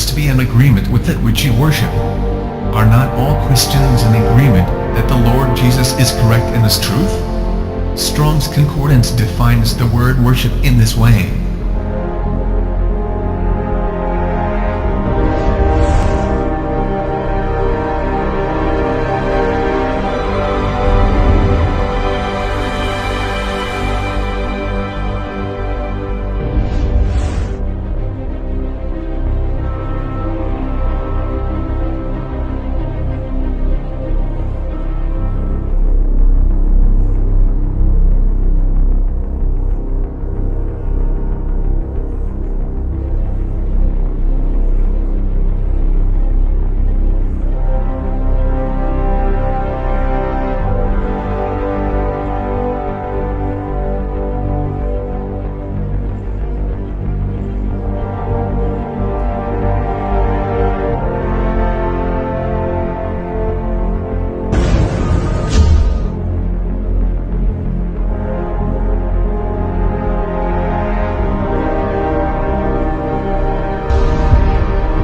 appears to be in agreement with that which you worship. Are not all Christians in agreement that the Lord Jesus is correct in this truth? Strong's Concordance defines the word worship in this way.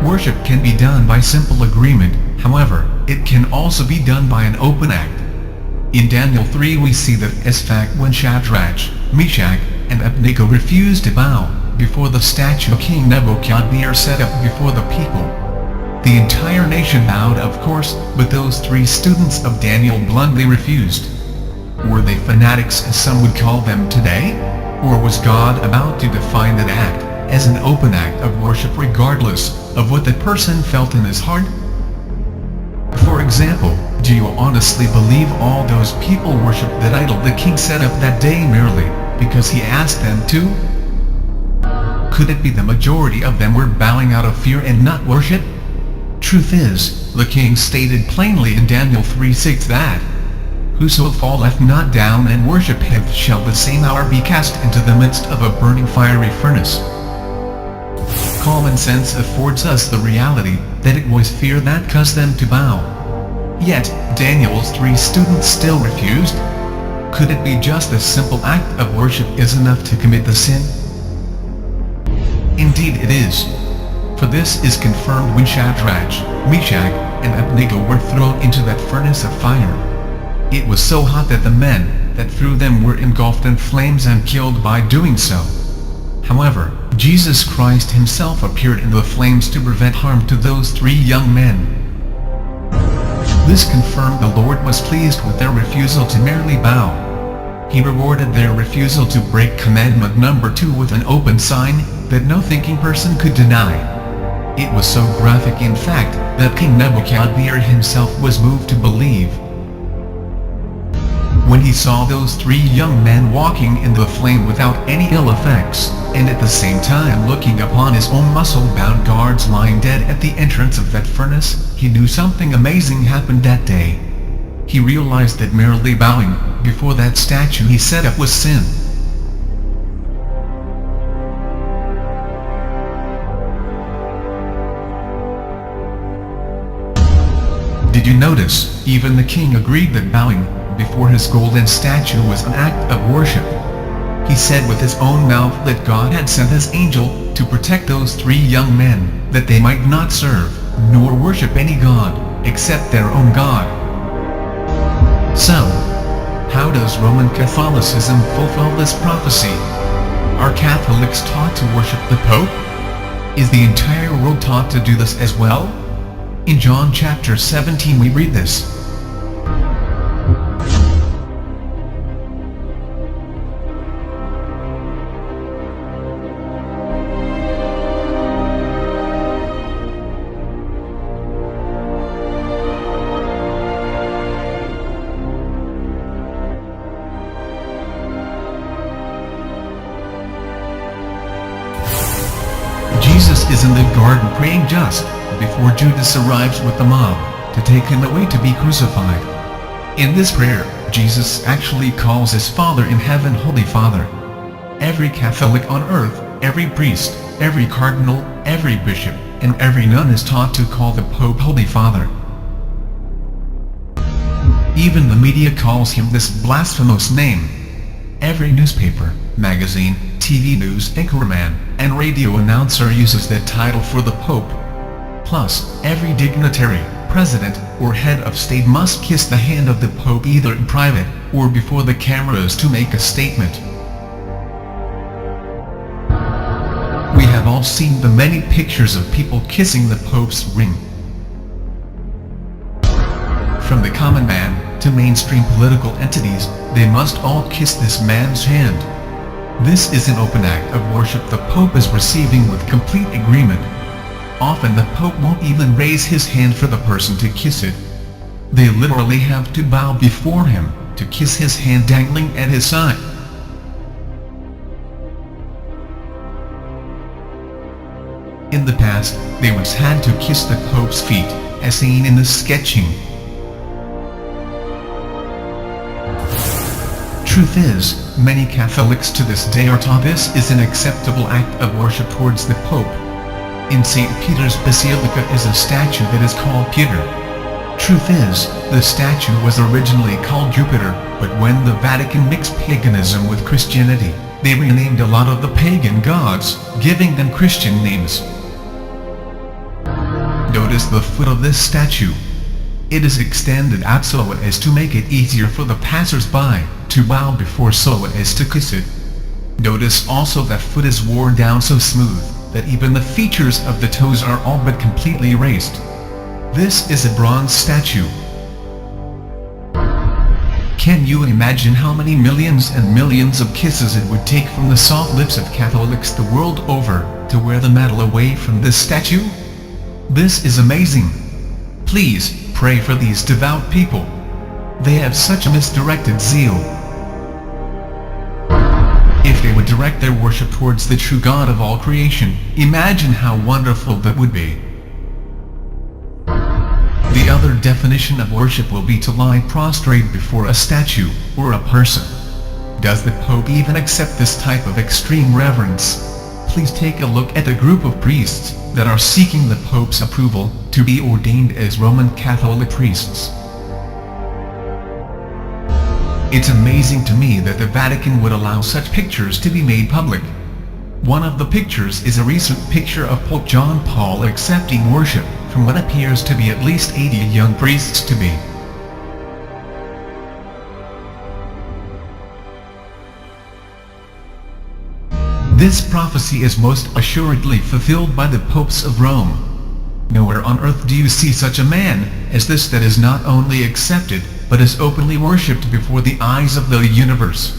Worship can be done by simple agreement, however, it can also be done by an open act. In Daniel 3 we see that as fact when Shadrach, Meshach, and Abednego refused to bow before the statue King Nebuchadnezzar set up before the people. The entire nation bowed, of course, but those 3 students of Daniel bluntly refused. Were they fanatics as some would call them today? Or was God about to define that act as an open act of worship regardless of what the person felt in his heart? For example, do you honestly believe all those people worshiped that idol the king set up that day merely because he asked them to? Could it be the majority of them were bowing out of fear and not worship? Truth is, the king stated plainly in Daniel 3:6 that, "Whoso falleth not down and worshipeth shall the same hour be cast into the midst of a burning fiery furnace." Common sense affords us the reality that it was fear that caused them to bow. Yet, Daniel's 3 students still refused. Could it be just a simple act of worship is enough to commit the sin? Indeed it is. For this is confirmed when Shadrach, Meshach, and Abednego were thrown into that furnace of fire. It was so hot that the men that threw them were engulfed in flames and killed by doing so. However, Jesus Christ himself appeared in the flames to prevent harm to those 3 young men. This confirmed the Lord was pleased with their refusal to merely bow. He rewarded their refusal to break commandment number 2 with an open sign that no thinking person could deny. It was so graphic in fact that King Nebuchadnezzar himself was moved to believe. When he saw those 3 young men walking in the flame without any ill effects, and at the same time looking upon his own muscle-bound guards lying dead at the entrance of that furnace, he knew something amazing happened that day. He realized that merely bowing before that statue he set up was sin. Did you notice, even the king agreed that bowing before his golden statue was an act of worship. He said with his own mouth that God had sent his angel to protect those 3 young men, that they might not serve, nor worship any god, except their own God. So, how does Roman Catholicism fulfill this prophecy? Are Catholics taught to worship the Pope? Is the entire world taught to do this as well? In John chapter 17 we read this. Jesus is in the garden praying just before Judas arrives with the mob to take him away to be crucified. In this prayer, Jesus actually calls his Father in heaven Holy Father. Every Catholic on earth, every priest, every cardinal, every bishop, and every nun is taught to call the Pope Holy Father. Even the media calls him this blasphemous name. Every newspaper, magazine, TV news anchorman, and radio announcer uses that title for the Pope. Plus, every dignitary, president, or head of state must kiss the hand of the Pope either in private, or before the cameras to make a statement. We have all seen the many pictures of people kissing the Pope's ring. From the common man, to mainstream political entities, they must all kiss this man's hand. This is an open act of worship the Pope is receiving with complete agreement. Often the Pope won't even raise his hand for the person to kiss it. They literally have to bow before him, to kiss his hand dangling at his side. In the past, they once had to kiss the Pope's feet, as seen in the sketching. Truth is, many Catholics to this day are taught this is an acceptable act of worship towards the Pope. In St. Peter's Basilica is a statue that is called Peter. Truth is, the statue was originally called Jupiter, but when the Vatican mixed paganism with Christianity, they renamed a lot of the pagan gods, giving them Christian names. Notice the foot of this statue. It is extended out so as to make it easier for the passers-by to bow before so as to kiss it. Notice also that foot is worn down so smooth that even the features of the toes are all but completely erased. This is a bronze statue. Can you imagine how many millions and millions of kisses it would take from the soft lips of Catholics the world over to wear the medal away from this statue? This is amazing. Please, pray for these devout people. They have such a misdirected zeal. If they would direct their worship towards the true God of all creation, imagine how wonderful that would be. The other definition of worship will be to lie prostrate before a statue, or a person. Does the Pope even accept this type of extreme reverence? Please take a look at the group of priests that are seeking the Pope's approval to be ordained as Roman Catholic priests. It's amazing to me that the Vatican would allow such pictures to be made public. One of the pictures is a recent picture of Pope John Paul accepting worship from what appears to be at least 80 young priests to be. This prophecy is most assuredly fulfilled by the popes of Rome. Nowhere on earth do you see such a man as this that is not only accepted, but is openly worshipped before the eyes of the universe.